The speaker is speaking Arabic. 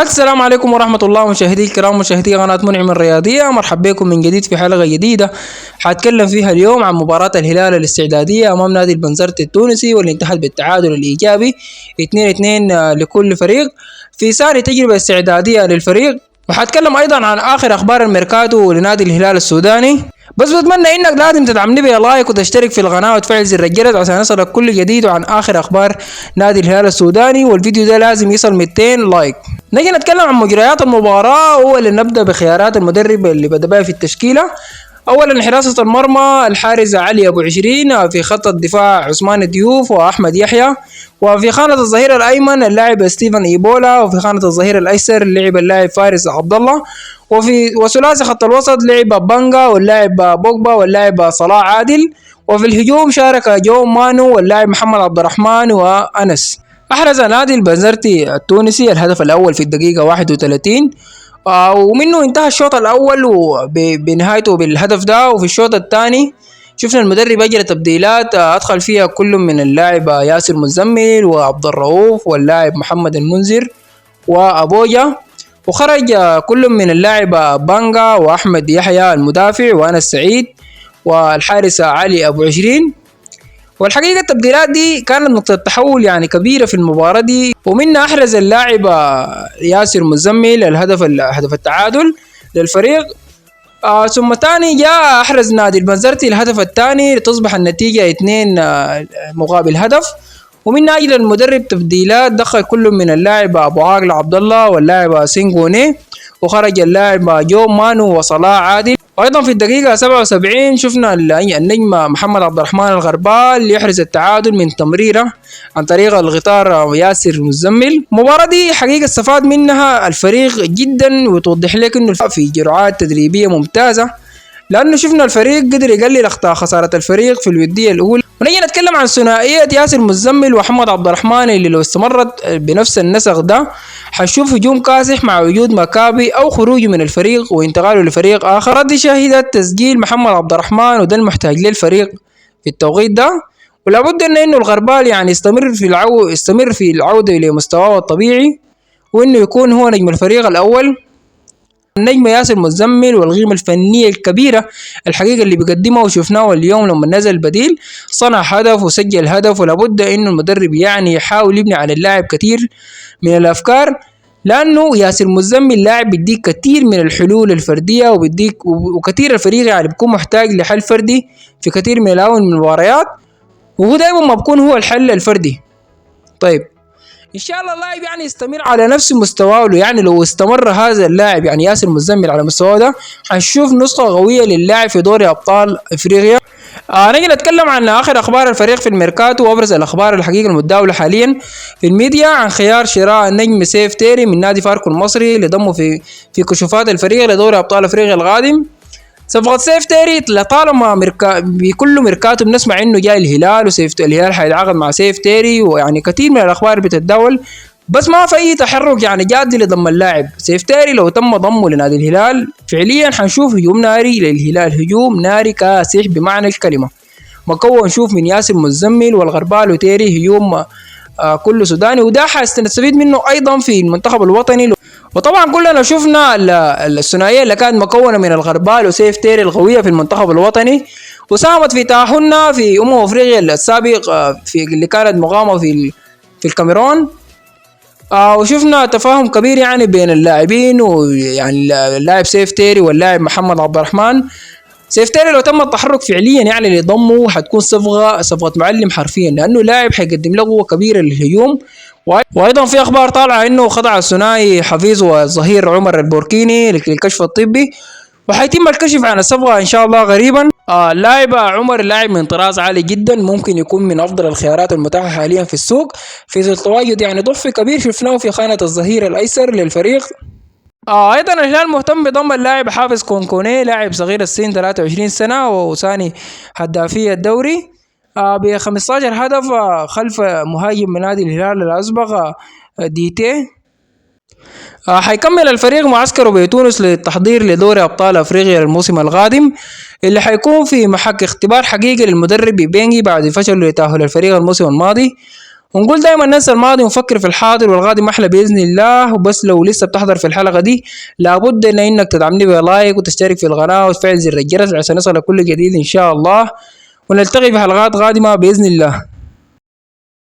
السلام عليكم ورحمة الله مشاهدي الكرام، مشاهدي قناة منعم الرياضية. مرحبا بكم من جديد في حلقة جديدة حاتكلم فيها اليوم عن مباراة الهلال الاستعدادية أمام نادي البنزرت التونسي، واللي انتهت بالتعادل الإيجابي 2-2 لكل فريق في ثاني تجربة استعدادية للفريق. وحاتكلم أيضا عن آخر أخبار الميركاتو لنادي الهلال السوداني. بس بتمنى انك لازم تدعمني بلايك وتشترك في القناة وتفعل زر الجرس عشان يصلك كل جديد وعن آخر أخبار نادي الهلال السوداني، والفيديو ده لازم يصل 200 لايك. نجي نتكلم عن مجريات المباراة. أولا نبدأ بخيارات المدرب اللي بدأ بها في التشكيلة. أولا حراسة المرمى الحارس علي أبو عشرين، في خط الدفاع عثمان ديوف وأحمد يحيى، وفي خانة الظهير الأيمن اللاعب ستيفن إيبولا، وفي خانة الظهير الأيسر لعب اللاعب فارس عبد الله، وثلاثي خط الوسط لعب بانجا واللاعب بوجبا واللاعب صلاح عادل، وفي الهجوم شارك جو مانو واللاعب محمد عبد الرحمن وأنس. أحرز نادي البنزرتي التونسي الهدف الأول في الدقيقة 31، ومنه انتهى الشوط الأول بنهايته بالهدف ده. وفي الشوط الثاني شفنا المدرب أجرى تبديلات أدخل فيها كل من اللاعب ياسر مزمل وعبد الرؤوف واللاعب محمد المنذر وأبوجا، وخرج كل من اللاعب بانجا وأحمد يحيى المدافع وأنس سعيد والحارس علي أبو عشرين. والحقيقة التبديلات دي كانت نقطة تحول يعني كبيرة في المباراة دي، ومنها أحرز اللاعب ياسر مزمل هدف التعادل للفريق. ثم تاني جاء أحرز نادي البنزرتي الهدف الثاني لتصبح النتيجة 2 مقابل هدف. ومن أجل المدرب تبديلات دخل كل من اللاعب أبو عاقل عبد الله واللاعب سينغوني، وخرج اللاعب جو مانو وصلاح عادل. وايضا في الدقيقة 77 شفنا النجم محمد عبد الرحمن الغربال يحرز التعادل من تمريرة عن طريق الغطار ياسر مزمل. المباراة دي حقيقة استفاد منها الفريق جدا، وتوضح لك انه في جرعات تدريبية ممتازة، لانه شفنا الفريق قدر يقلل اخطاء خسارة الفريق في الودية الاولى. ونجي نتكلم عن ثنائية ياسر مزمل ومحمد عبد الرحمن اللي لو استمرت بنفس النسق ده حنشوف هجوم كاسح مع وجود مكابي او خروجه من الفريق وانتقاله لفريق اخر. دي شهدت تسجيل محمد عبد الرحمن، وده المحتاج للفريق في التوقيت ده. ولا بد انه الغربال يعني يستمر في العودة الى مستواه الطبيعي، وانه يكون هو نجم الفريق الاول. النجم ياسر مزمل والقيمة الفنية الكبيرة الحقيقة اللي بيقدمها وشفناه اليوم لما نزل بديل صنع هدف وسجل هدف. ولابد انه المدرب يعني يحاول يبني على اللاعب كثير من الافكار، لانه ياسر مزمل لاعب بيديك كثير من الحلول الفردية وكثير الفريق يعني بيكون محتاج لحل فردي في كثير من المباريات، وهو دائما ما بيكون هو الحل الفردي. طيب ان شاء الله اللاعب يعني يستمر على نفس مستواه، يعني لو استمر هذا اللاعب يعني ياسر مزمل على مستواه ده هنشوف نسخة قوية للاعب في دوري ابطال افريقيا. نجي نتكلم عن اخر اخبار الفريق في الميركاتو وابرز الاخبار الحقيقة المتداولة حاليا في الميديا عن خيار شراء النجم سيف تيري من نادي فاركو المصري لضمه في كشوفات الفريق لدوري ابطال افريقيا القادم. صفقة سيف تيري لطالما بكل ميركاتو بنسمع انه جاي الهلال، الهلال حيتعاقد مع سيف تيري، ويعني كثير من الاخبار بتتداول، بس ما في اي تحرك يعني جاد لضم اللاعب سيف تيري. لو تم ضمه لنادي الهلال فعليا حنشوف هجوم ناري للهلال، هجوم ناري كاسح بمعنى الكلمة، مكون نشوف من ياسر مزمل والغربال وتيري هجوم كله سوداني، وده حنستفيد منه ايضا في المنتخب الوطني. وطبعا كلنا شفنا الثنائيه اللي كانت مكونه من الغربال وسيف تيري القويه في المنتخب الوطني، وساهمت في تاهلنا في افريقيا السابق في اللي كانت مقامه في الكاميرون. وشفنا تفاهم كبير يعني بين اللاعبين، ويعني اللاعب سيف تيري واللاعب محمد عبد الرحمن. سيف تيري لو تم التحرك فعليا يعني لضمه حتكون صفقة معلم حرفيا، لأنه لاعب حيقدم له قوة كبيرة للهجوم. وأيضا في أخبار طالعة إنه خضع الثنائي حفيظ والظهير عمر البوركيني للكشف الطبي، وحيتم الكشف عن الصفقة إن شاء الله قريبا. اللاعب عمر لاعب من طراز عالي جدا، ممكن يكون من أفضل الخيارات المتاحة حاليا في السوق في ظل تواجد يعني ضعف كبير شفناه في خانة الظهير الأيسر للفريق. ايضا الهلال مهتم بضم اللاعب حافظ كونكوني، لاعب صغير السن 23 سنة وثاني هدافي الدوري ب 15 هدف خلف مهاجم من نادي الهلال الأسبق ديتي. حيكمل الفريق معسكره بتونس للتحضير لدوري أبطال أفريقيا الموسم القادم، اللي حيكون في محك اختبار حقيقي للمدرب بينجي بعد فشل لتأهل الفريق الموسم الماضي. ونقول دايما ننسى الماضي ونفكر في الحاضر والغادي محلى بإذن الله. وبس لو لسه بتحضر في الحلقة دي لابد انك تدعمني بلايك وتشترك في القناة وتفعل زر الجرس عشان يصلك كل جديد ان شاء الله. ونلتقي في حلقات قادمة بإذن الله.